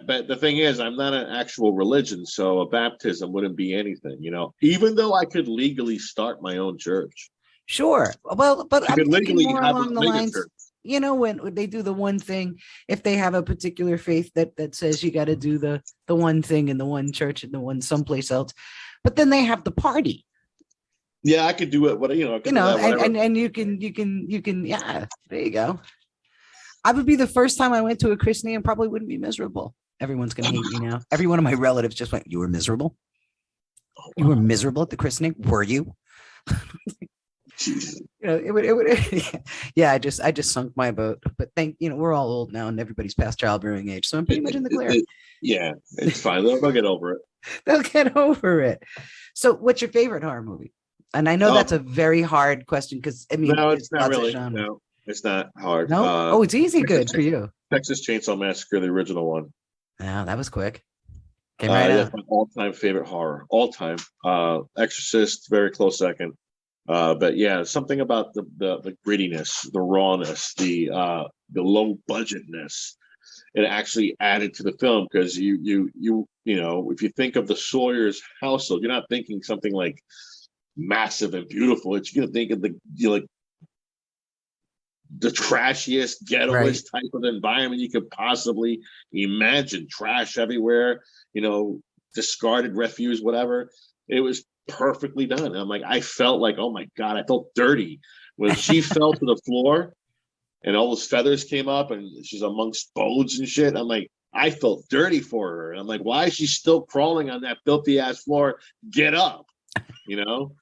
But the thing is, I'm not an actual religion, so a baptism wouldn't be anything, even though I could legally start my own church. Sure. Well, but I'm thinking more along the lines, church. When they do the one thing, if they have a particular faith that says you got to do the one thing in the one church and the one someplace else, but then they have the party. Yeah, I could do it. And you can. Yeah, there you go. I would be the first time I went to a christening and probably wouldn't be miserable. Everyone's going to hate me now. Every one of my relatives just went, you were miserable? You were miserable at the christening? Were you? Jeez. Yeah, I just sunk my boat. But we're all old now and everybody's past childbearing age. So I'm pretty much in the clear. Yeah, it's fine. They'll get over it. They'll get over it. So what's your favorite horror movie? And I know that's a Oh, very hard question because no, there's it's not lots of really. genres. No, it's not hard. No? Oh, it's easy Texas, good for you. Texas Chainsaw Massacre, the original one. Yeah, that was quick. Came right That's out. my all-time favorite horror. All time. Exorcist, very close second. But yeah, something about the grittiness, the rawness, the low budgetness. It actually added to the film because if you think of the Sawyer's household, you're not thinking something like massive and beautiful. It's gonna think of the trashiest, Right. ghettoest type of environment you could possibly imagine. Trash everywhere, discarded refuse, whatever. It was perfectly done. I'm like, I felt like, oh my God, I felt dirty when she fell to the floor and all those feathers came up and she's amongst bones and shit. I'm like, I felt dirty for her. And I'm like, why is she still crawling on that filthy ass floor? Get up, you know?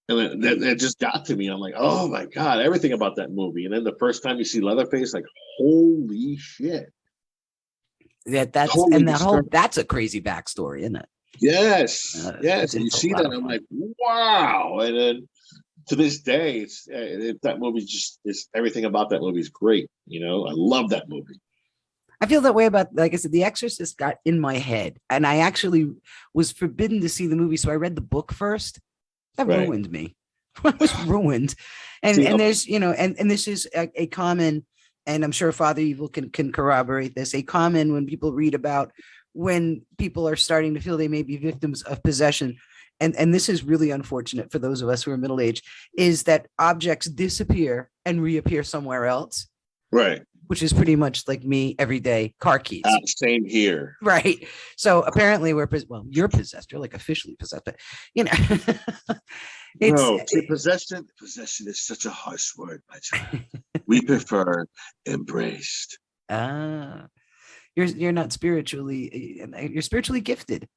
And that just got to me. I'm like, oh my God, everything about that movie. And then the first time you see Leatherface, like, holy shit. Totally disturbing. That's a crazy backstory, isn't it? Yes. Yes. And you It's a see lot that, of I'm fun. like, wow. And then to this day, that movie just is everything about that movie is great. I love that movie. I feel that way about, like I said, The Exorcist got in my head, and I actually was forbidden to see the movie, so I read the book first. That Right. ruined me. I was ruined. And See, and there's and this is a common, and I'm sure Father Evil can corroborate this. A common when people read about when people are starting to feel they may be victims of possession. And this is really unfortunate for those of us who are middle aged, is that objects disappear and reappear somewhere else, right. which is pretty much like me every day. Car keys. Same here. Right. So apparently you're possessed. You're like officially possessed, but it's No, see, possession is such a harsh word, my child. We prefer embraced. uh you're not spiritually, you're spiritually gifted.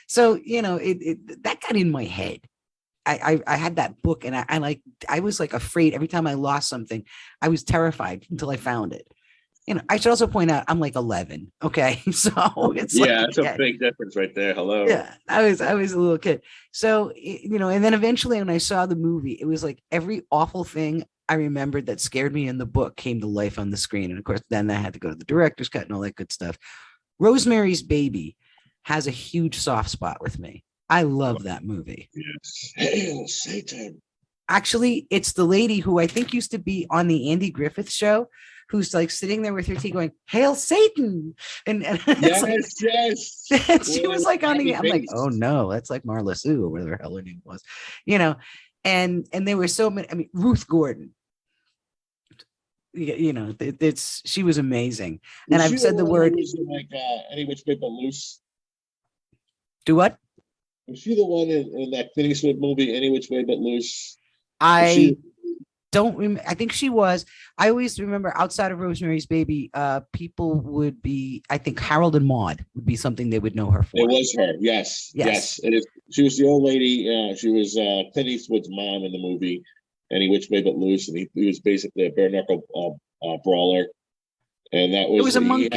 So that got in my head. I had that book, and I was like afraid every time I lost something. I was terrified until I found it. I should also point out I'm like 11. Okay, so it's Yeah, like, that's a big difference right there. Hello. yeah, I was a little kid. So and then eventually when I saw the movie, it was like every awful thing I remembered that scared me in the book came to life on the screen. And of course, then I had to go to the director's cut and all that good stuff. Rosemary's Baby has a huge soft spot with me. I love that movie. Yes. Hail Satan. Actually, it's the lady who I think used to be on the Andy Griffith show, who's like sitting there with her tea going, "Hail Satan." And Yes, like, yes. and she was like on the, I'm like, oh no, that's like Marla Sue or whatever the hell her name was, and there were so many. I mean, Ruth Gordon, she was amazing. And I've said the word. Was in like Any Which Way But Loose? Do what? Was she the one in that Clint Eastwood movie, Any Which Way But Loose? I don't remember. I think she was. I always remember outside of Rosemary's Baby, people would be, I think Harold and Maude would be something they would know her for. It was her. Yes. It is. She was the old lady. She was Clint Eastwood's mom in the movie, Any Which Way But Loose, and he was basically a bare knuckle brawler, and that was, it was a monkey.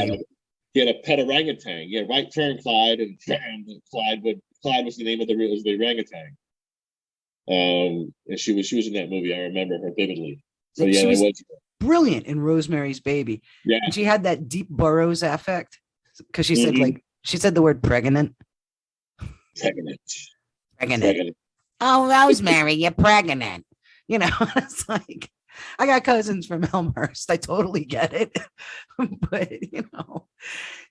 He had a pet orangutan. Yeah, right turn, Clyde, and Clyde was the name of the orangutan. And she was in that movie. I remember her vividly. So yeah, she was was brilliant in Rosemary's Baby. Yeah, and she had that deep Burroughs affect because she said she said the word pregnant. Pregnant. Oh, Rosemary, you're pregnant. It's like, I got cousins from Elmhurst. I totally get it. But,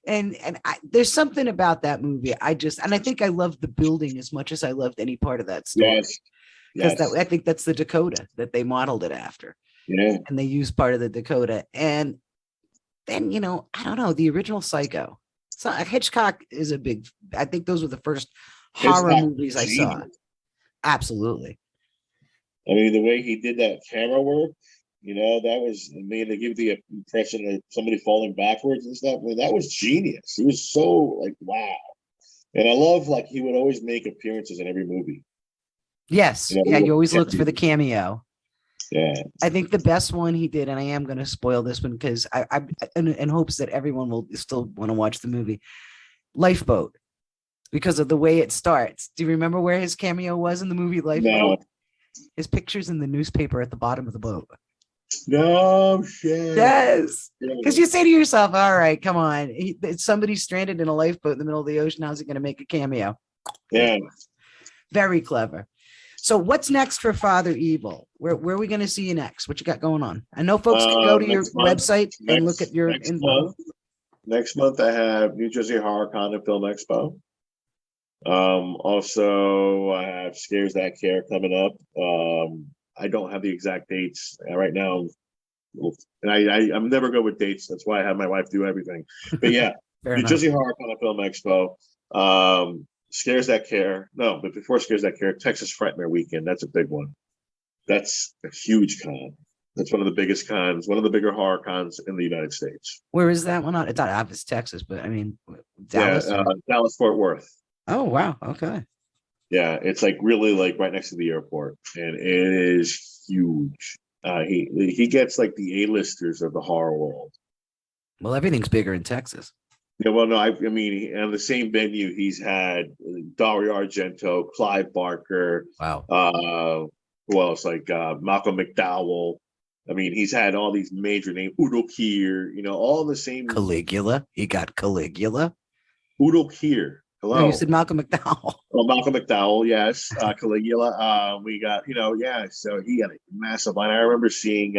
and there's something about that movie. I think I loved the building as much as I loved any part of that story. Because I think that's the Dakota that they modeled it after. Yeah. And they used part of the Dakota. And then, I don't know, the original Psycho. So Hitchcock is a big, I think those were the first horror movies I saw. Absolutely. I mean, the way he did that camera work, that was made to give the impression of somebody falling backwards and stuff. I mean, that was genius. He was so like, wow. And I love like he would always make appearances in every movie. Yes. You Yeah. know, You always looked for the cameo. yeah. I think the best one he did, and I am going to spoil this one because I in hopes that everyone will still want to watch the movie, Lifeboat, because of the way it starts. Do you remember where his cameo was in the movie No, Lifeboat? His picture's in the newspaper at the bottom of the boat. no shit. Yes. Yeah. Because you say to yourself, all right, come on. Somebody's stranded in a lifeboat in the middle of the ocean. How's he going to make a cameo? Yeah. Very clever. So what's next for Father Evil? Where are we going to see you next? What you got going on? I know folks can go to your website and look at your info. Next month, I have New Jersey Horror Con and Film Expo. Also, I have Scares That Care coming up. I don't have the exact dates right now, and I'm never good with dates. That's why I have my wife do everything. But yeah, New Jersey Horror Con and Film Expo. Scares That Care. No, but before Scares That Care, Texas Frightmare Weekend. That's a big one. That's a huge con. That's one of the biggest cons, one of the bigger horror cons in the United States. Where is that one? It's not obvious, Texas, but I mean, Dallas. Yeah, Dallas, Fort Worth. Oh wow, okay. Yeah, it's like really like right next to the airport, and it is huge. He gets like the A-listers of the horror world. Well, everything's bigger in Texas. Yeah, well, no, I mean, on the same venue, he's had Dario Argento, Clive Barker. Wow. Who else? Like Malcolm McDowell. I mean, he's had all these major names. Udo Kier, all the same. Caligula. He got Caligula. Udo Kier. Hello. No, you said Malcolm McDowell. Well, Malcolm McDowell, yes. Caligula. We got, yeah. So he got a massive line. I remember seeing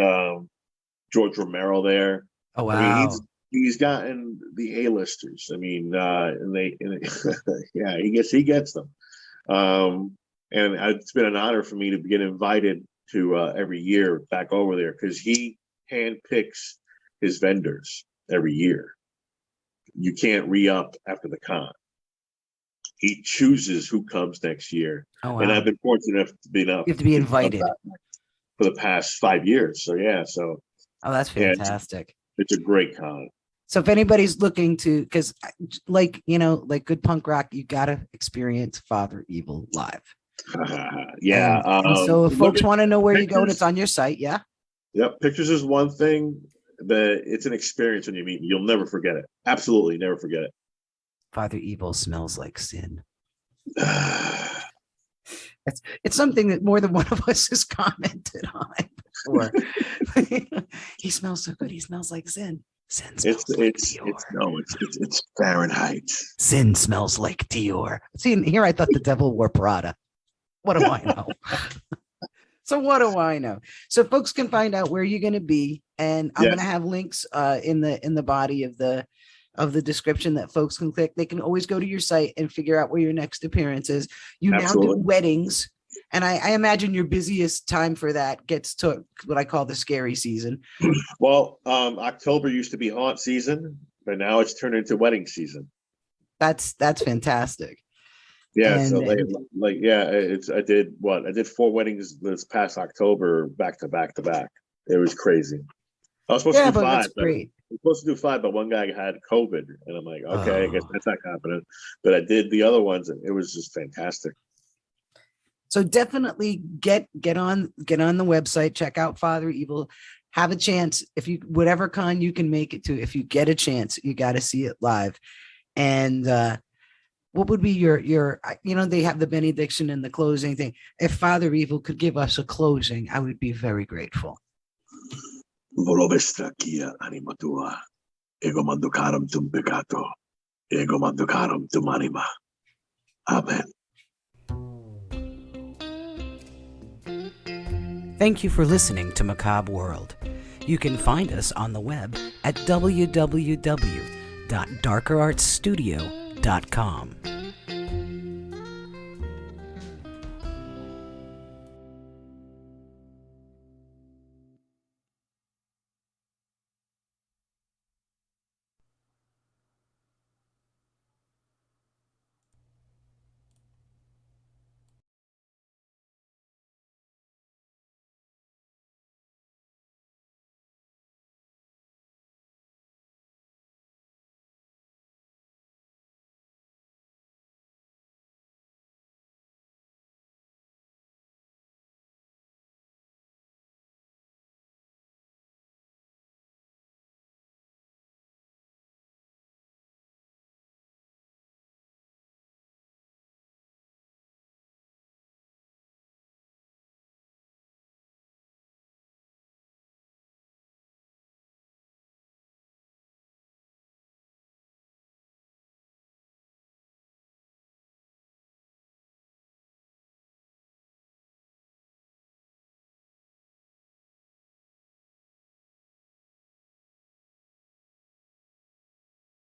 George Romero there. Oh wow. I mean, he's gotten the A-listers. I mean, yeah, he gets them. And it's been an honor for me to get invited to every year back over there because he handpicks his vendors every year. You can't re-up after the con. He chooses who comes next year. Oh, wow. And I've been fortunate enough to you have to be invited for the past 5 years. So yeah, oh, that's fantastic. Yeah, it's a great con. So if anybody's looking to, because like good punk rock, you gotta experience Father Evil live. Yeah. And so if folks want to know where you go, and it's on your site, yeah. Yep. Pictures is one thing, but it's an experience when you meet. You'll never forget it. Absolutely, never forget it. Father Evil smells like sin. It's something that more than one of us has commented on before. He smells so good. He smells like sin. Sin smells like Dior. It's Fahrenheit. Sin smells like Dior. See, here I thought the devil wore Prada. What do I know? So what do I know? So folks can find out where you're going to be, and I'm going to have links in the body of the description that folks can click. They can always go to your site and figure out where your next appearance is. You Absolutely. Now do weddings, and I imagine your busiest time for that gets to what I call the scary season. Well, October used to be haunt season, but now it's turned into wedding season. That's fantastic. Yeah, I did 4 weddings this past October back to back to back. It was crazy. I was supposed to do 5. That's great. I was supposed to do 5, but one guy had COVID, and I'm like, okay, I guess that's not happening. But I did the other ones, and it was just fantastic. So definitely get on the website, check out Father Evil. Have a chance whatever con you can make it to. If you get a chance, you got to see it live. And what would be your they have the benediction and the closing thing. If Father Evil could give us a closing, I would be very grateful. Volovestrakia anima tua, ego manducarum tum peccato, ego manducarum tum anima. Amen. Thank you for listening to Macabre World. You can find us on the web at www.darkerartsstudio.com.